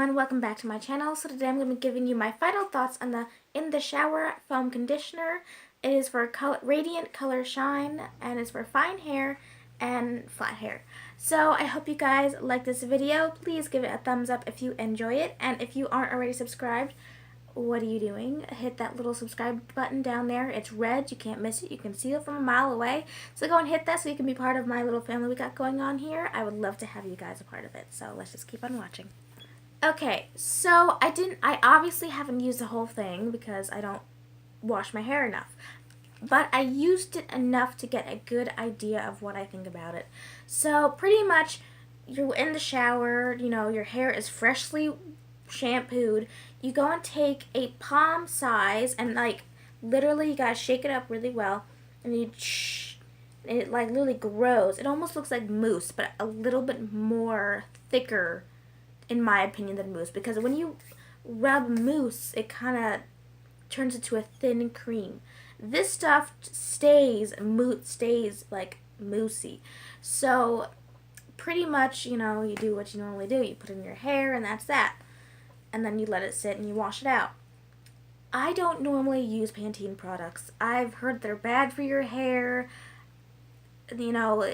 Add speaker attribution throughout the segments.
Speaker 1: everyone, welcome back to my channel. So today I'm going to be giving you my final thoughts on the In the Shower Foam Conditioner. It is for Radiant Color Shine and it's for fine hair and flat hair. So I hope you guys like this video. Please give it a thumbs up if you enjoy it, and if you aren't already subscribed, what are you doing? Hit that little subscribe button down there. It's red. You can't miss it. You can see it from a mile away. So go and hit that so you can be part of my little family we got going on here. I would love to have you guys a part of it. So let's just keep on watching. Okay, so I obviously haven't used the whole thing because I don't wash my hair enough. But I used it enough to get a good idea of what I think about it. So pretty much, you're in the shower, you know, your hair is freshly shampooed. You go and take a palm size and literally you gotta shake it up really well, and it literally grows. It almost looks like mousse, but a little bit more thicker, in my opinion, than mousse, because when you rub mousse, it kind of turns into a thin cream. This stuff stays like moussey. So pretty much, you know, you do what you normally do. You put it in your hair and that's that. And then you let it sit and you wash it out. I don't normally use Pantene products. I've heard they're bad for your hair. You know,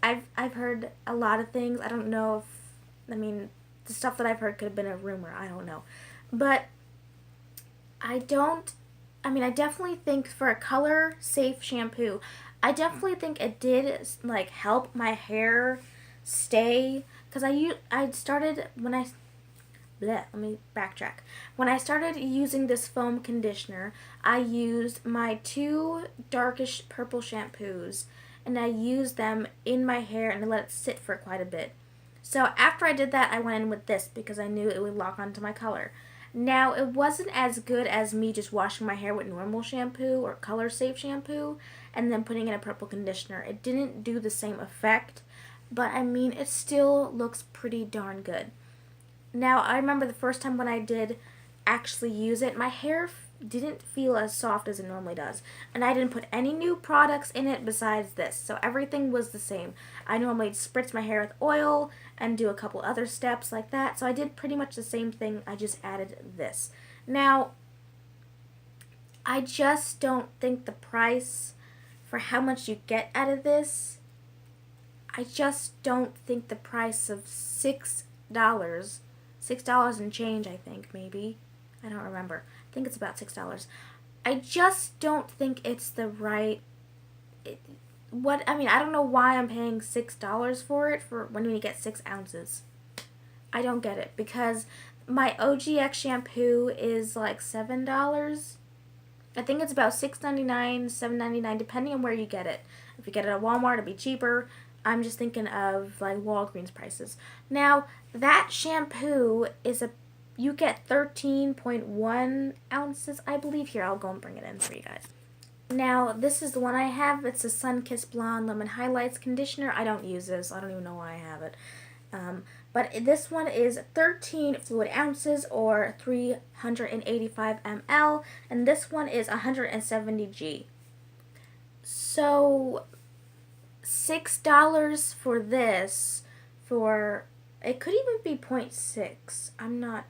Speaker 1: I've heard a lot of things. I don't know if, the stuff that I've heard could have been a rumor. I don't know. But I definitely think for a color safe shampoo, I definitely think it did help my hair stay, because let me backtrack. When I started using this foam conditioner, I used my two darkish purple shampoos and I used them in my hair and I let it sit for quite a bit. So after I did that, I went in with this because I knew it would lock onto my color. Now, it wasn't as good as me just washing my hair with normal shampoo or color safe shampoo and then putting in a purple conditioner. It didn't do the same effect, but it still looks pretty darn good. Now, I remember the first time when I did actually use it, my hair didn't feel as soft as it normally does. And I didn't put any new products in it besides this. So everything was the same. I normally spritz my hair with oil and do a couple other steps like that. So I did pretty much the same thing. I just added this. Now, I just don't think the price for how much you get out of this, I just don't think the price of $6 and change, I think, maybe. I don't remember. I think it's about $6. I just don't think it's the right... I don't know why I'm paying $6 for it for when you get 6 ounces. I don't get it, because my OGX shampoo is like $7. I think it's about $6.99, $7.99, depending on where you get it. If you get it at Walmart, it'll be cheaper. I'm just thinking of Walgreens prices. Now, that shampoo you get 13.1 ounces, I believe. Here, I'll go and bring it in for you guys. Now, this is the one I have. It's a Sun-Kissed Blonde Lemon Highlights Conditioner. I don't use this. I don't even know why I have it. But this one is 13 fluid ounces or 385 ml. And this one is 170 G. So $6 for this, it could even be 0.6.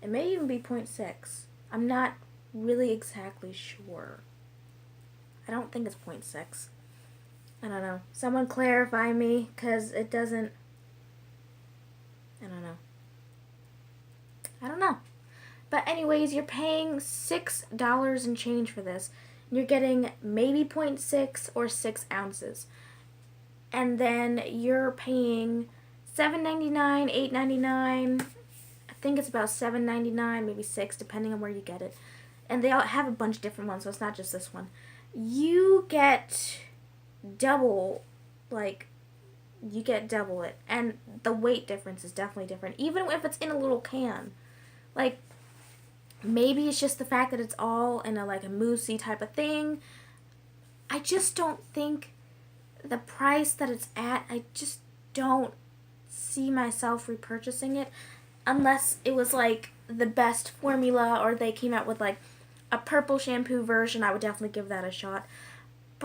Speaker 1: It may even be 0.6. I'm not really exactly sure. I don't think it's 0.6. I don't know. Someone clarify me, because it doesn't... I don't know. But anyways, you're paying $6 and change for this. And you're getting maybe 0.6 or 6 ounces. And then you're paying $7.99, $8.99. I think it's about $7.99, maybe $6, depending on where you get it. And they all have a bunch of different ones, so it's not just this one. You get double, it. And the weight difference is definitely different, even if it's in a little can. Maybe it's just the fact that it's all in a moussey type of thing. I just don't think the price that it's at, I just don't see myself repurchasing it unless it was the best formula, or they came out with a purple shampoo version. I would definitely give that a shot.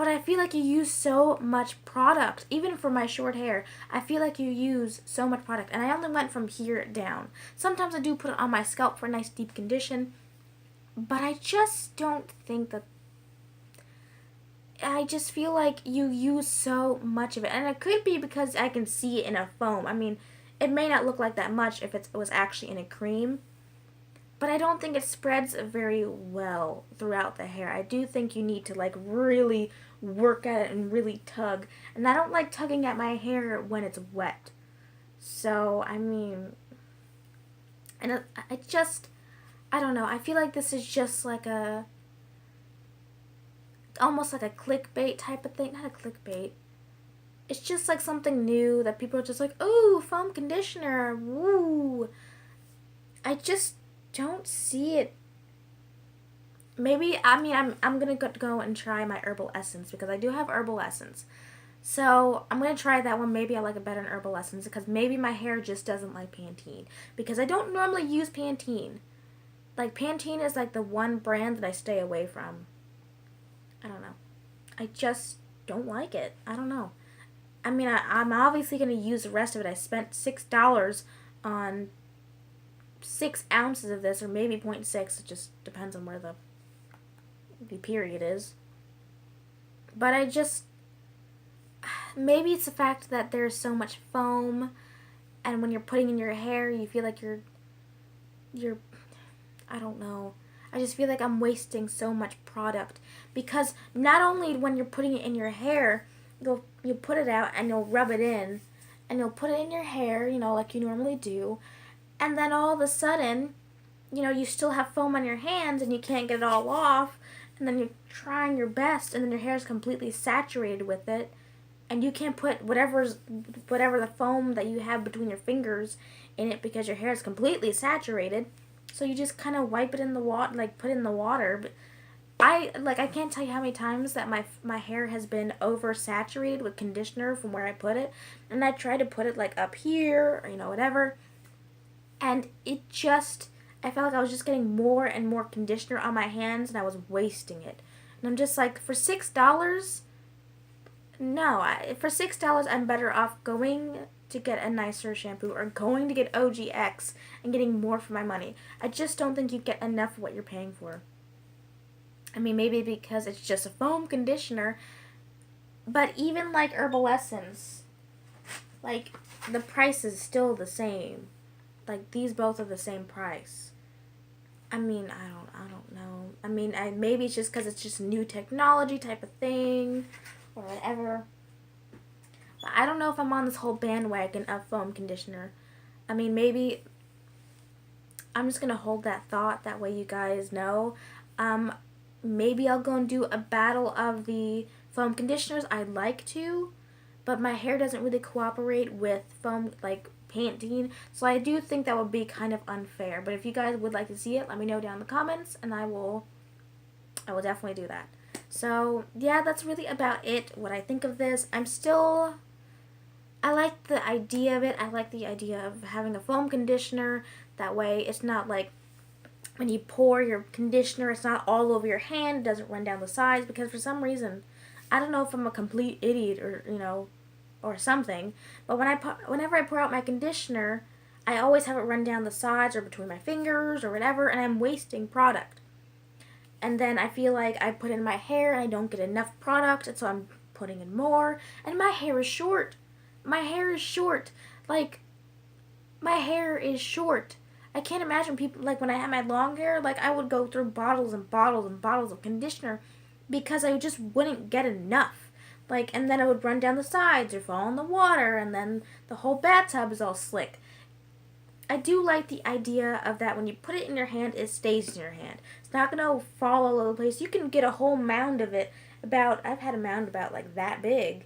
Speaker 1: but I feel like you use so much product. Even for my short hair, I feel like you use so much product. And I only went from here down. Sometimes I do put it on my scalp for a nice deep condition, but I just don't think that, I just feel like you use so much of it. And it could be because I can see it in a foam. I mean, it may not look like that much if it was actually in a cream, but I don't think it spreads very well throughout the hair. I do think you need to like really work at it and really tug. And I don't like tugging at my hair when it's wet. So, I mean, and I just, I don't know. I feel like this is just like a, almost like a clickbait type of thing. Not a clickbait. It's just like something new that people are just like, ooh, foam conditioner, woo. I just don't see it. Maybe, I mean, I'm gonna go and try my herbal essence because I do have herbal essence. So I'm gonna try that one. Maybe I like it better in herbal essence because maybe my hair just doesn't like Pantene because I don't normally use Pantene. Like Pantene is like the one brand that I stay away from. I don't know. I just don't like it. I don't know. I mean, I'm obviously gonna use the rest of it. I spent $6 on 6 ounces of this, or maybe 0.6. It just depends on where the period is. But I just, maybe it's the fact that there's so much foam, and when you're putting in your hair, you feel like you're, I don't know. I just feel like I'm wasting so much product because not only when you're putting it in your hair, you'll put it out and you'll rub it in, and you'll put it in your hair, you know, like you normally do, and then all of a sudden, you know, you still have foam on your hands and you can't get it all off, and then you're trying your best, and then your hair is completely saturated with it, and you can't put whatever the foam that you have between your fingers in it because your hair is completely saturated. So you just kind of wipe it in the water, like put it in the water. But I can't tell you how many times that my hair has been oversaturated with conditioner from where I put it, and I try to put it like up here or you know whatever, and it just, I felt like I was just getting more and more conditioner on my hands, and I was wasting it. And I'm just like, for $6, no, for $6 I'm better off going to get a nicer shampoo or going to get OGX and getting more for my money. I just don't think you get enough for what you're paying for. I mean, maybe because it's just a foam conditioner, but even like herbal essence, like the price is still the same. Like these both are the same price. I mean, I don't know. I mean, maybe it's just because it's just new technology type of thing or whatever. But I don't know if I'm on this whole bandwagon of foam conditioner. I mean, maybe I'm just gonna hold that thought. That way, you guys know. Maybe I'll go and do a battle of the foam conditioners. I'd like to, but my hair doesn't really cooperate with foam like Pantene, so I do think that would be kind of unfair. But if you guys would like to see it, let me know down in the comments, and I will definitely do that. So yeah, that's really about it. What I think of this, I like the idea of it. I like the idea of having a foam conditioner. That way, it's not like when you pour your conditioner, it's not all over your hand. It doesn't run down the sides because for some reason, I don't know if I'm a complete idiot or you know, or something. But whenever I pour out my conditioner, I always have it run down the sides or between my fingers or whatever, and I'm wasting product. And then I feel like I put in my hair and I don't get enough product, and so I'm putting in more. And my hair is short. My hair is short. Like, my hair is short. I can't imagine people, like when I had my long hair, like I would go through bottles and bottles and bottles of conditioner because I just wouldn't get enough. Like, and then it would run down the sides or fall in the water, and then the whole bathtub is all slick. I do like the idea of that when you put it in your hand, it stays in your hand. It's not going to fall all over the place. You can get a whole mound of it I've had a mound about like that big,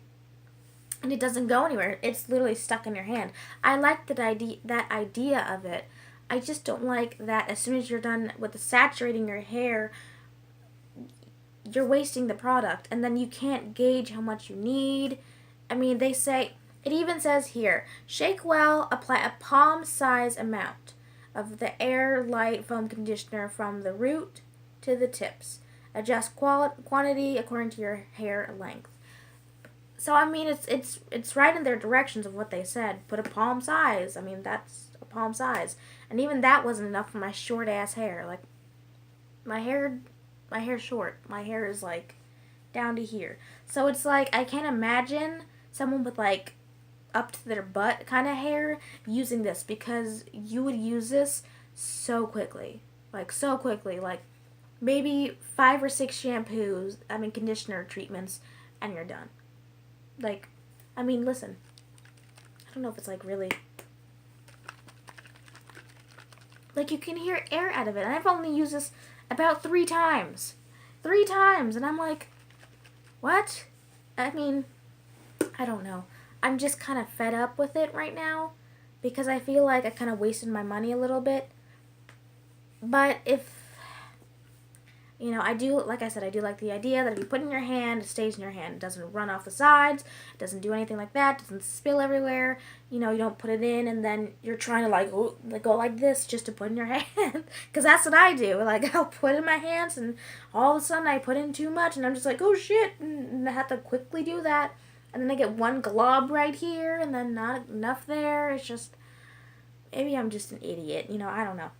Speaker 1: and it doesn't go anywhere. It's literally stuck in your hand. I like that idea of it. I just don't like that as soon as you're done with saturating your hair, you're wasting the product, and then you can't gauge how much you need. I mean, they say, it even says here, shake well, apply a palm-size amount of the Air Light Foam Conditioner from the root to the tips. adjust quantity according to your hair length. So I mean, it's right in their directions of what they said. Put a palm size. I mean, that's a palm size, and even that wasn't enough for my short ass hair. Like my hair, my hair's short. My hair is like down to here. So it's like I can't imagine someone with like up to their butt kind of hair using this, because you would use this so quickly. Like so quickly. Like maybe 5 or 6 shampoos, I mean conditioner treatments, and you're done. Like, I mean, listen. I don't know if it's like really. Like you can hear air out of it. And I've only used this about 3 times. 3 times. And I'm like, what? I mean, I don't know. I'm just kind of fed up with it right now, because I feel like I kind of wasted my money a little bit. But if, you know, I do, like I said, I do like the idea that if you put it in your hand, it stays in your hand. It doesn't run off the sides. It doesn't do anything like that. It doesn't spill everywhere. You know, you don't put it in and then you're trying to like go like this just to put in your hand. Because that's what I do. Like, I'll put it in my hands and all of a sudden I put in too much and I'm just like, oh shit. And I have to quickly do that. And then I get one glob right here and then not enough there. It's just, maybe I'm just an idiot. You know, I don't know.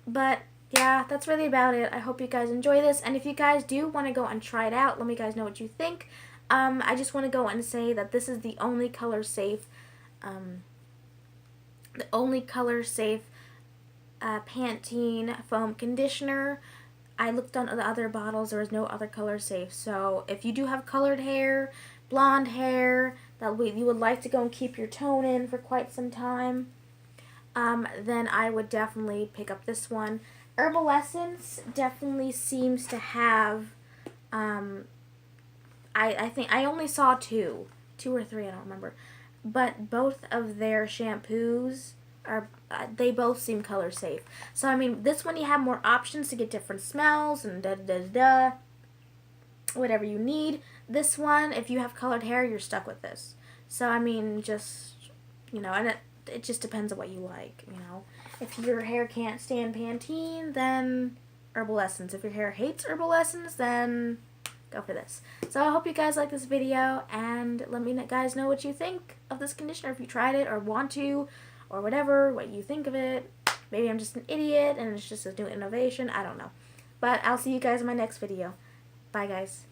Speaker 1: But yeah, that's really about it. I hope you guys enjoy this. And if you guys do want to go and try it out, let me guys know what you think. I just want to go and say that this is the only color safe, Pantene foam conditioner. I looked on the other bottles. There was no other color safe. So if you do have colored hair, blonde hair, that you would like to go and keep your tone in for quite some time, then I would definitely pick up this one. Herbal Essence definitely seems to have, I think I only saw 2 or 3, I don't remember, but both of their shampoos are, they both seem color safe. So I mean, this one you have more options to get different smells and whatever you need. This one, if you have colored hair, you're stuck with this. So I mean, just, you know, and it just depends on what you like, you know. If your hair can't stand Pantene, then Herbal Essence. If your hair hates Herbal Essence, then go for this. So I hope you guys like this video, and let me guys know what you think of this conditioner, if you tried it or want to, or whatever, what you think of it. Maybe I'm just an idiot and it's just a new innovation. I don't know. But I'll see you guys in my next video. Bye, guys.